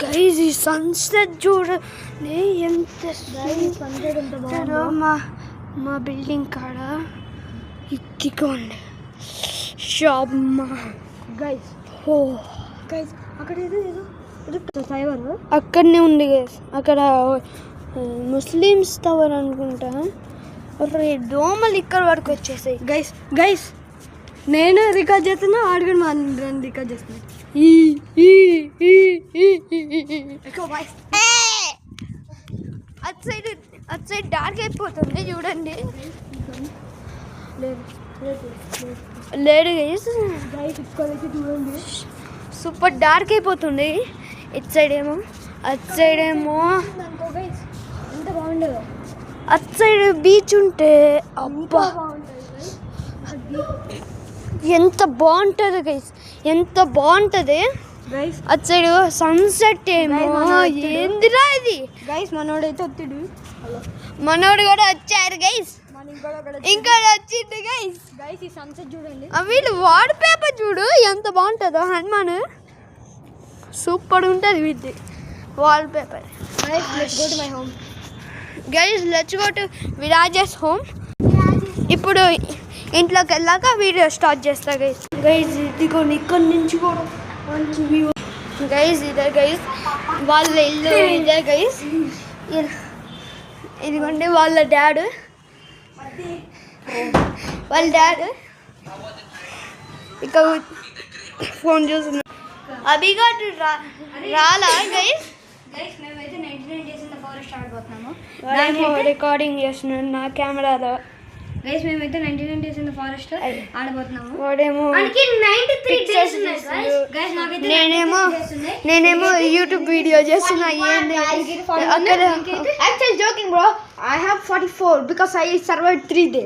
Guys ఈ sunset చూడండి ఎంత బాగుందో మా బిల్డింగ్ కాడ ఇదిగోండి షాప్ గైస్ గైస్ అక్కడ ఏదో ఫైవర్ అక్కడనే ఉంది గైస్ అక్కడ ముస్లిమ్స్ టవర్ అనుకుంటా. దోమలు ఇక్కడ వరకు వచ్చేసాయి. గైస్ నేను రికార్డ్ చేస్తున్నా, ఆడుకుని మా రికార్డ్ చేస్తున్నా. అటు సైడ్ డార్క్ అయిపోతుంది చూడండి. లేదు గైస్ చూడండి సూపర్ డార్క్ అయిపోతుంది. ఇటు సైడ్ ఏమో అటు సైడ్ ఏమో ఎంత బాగుండదు. అటు సైడ్ బీచ్ ఉంటే అబ్బా ఎంత బాగుంటుంది గైస్, ఎంత బాగుంటుంది. అటు సైడ్ సన్సెట్ ఏమో ఏందిరా ఇది. గైస్ మనోడైతే వచ్చాడు, మనోడు కూడా వచ్చారు గైస్, ఇంకా వచ్చిండు గైస్. గైస్ ఈ సన్సెట్ చూడండి. వీళ్ళు వాల్ పేపర్ చూడు ఎంత బాగుంటుందో. హనుమాన్ సూపర్ ఉంటుంది వీటి wallpaper. Let's go to my home. Guys let's go to Viraj's home. ఇప్పుడు ఇంట్లోకి వెళ్ళాక వీడియో స్టార్ట్ చేస్తా గైస్. ఇదిగోండి ఇక్కడ నుంచి కూడా మంచి వ్యూ గైస్. ఇదే గైస్ వాళ్ళ ఇల్లు, ఇదే గైస్. ఇదిగోండి వాళ్ళ డాడ్ ఇక్కడ ఫోన్ చూస్తున్నా. అభిగాడు రాలా గైస్. మేమైతే 99 days in the forest ఆడబోతున్నాము. రికార్డింగ్ చేస్తున్నాను నా కెమెరాలో. గైస్ మేమైతే 99 days in the forest ఆడబోతున్నాము. వాడేమో నేనేమో యూట్యూబ్ వీడియో చేస్తున్నా. ఏంది అక్కడ Actually joking bro, I have 44 because I survived 3 days.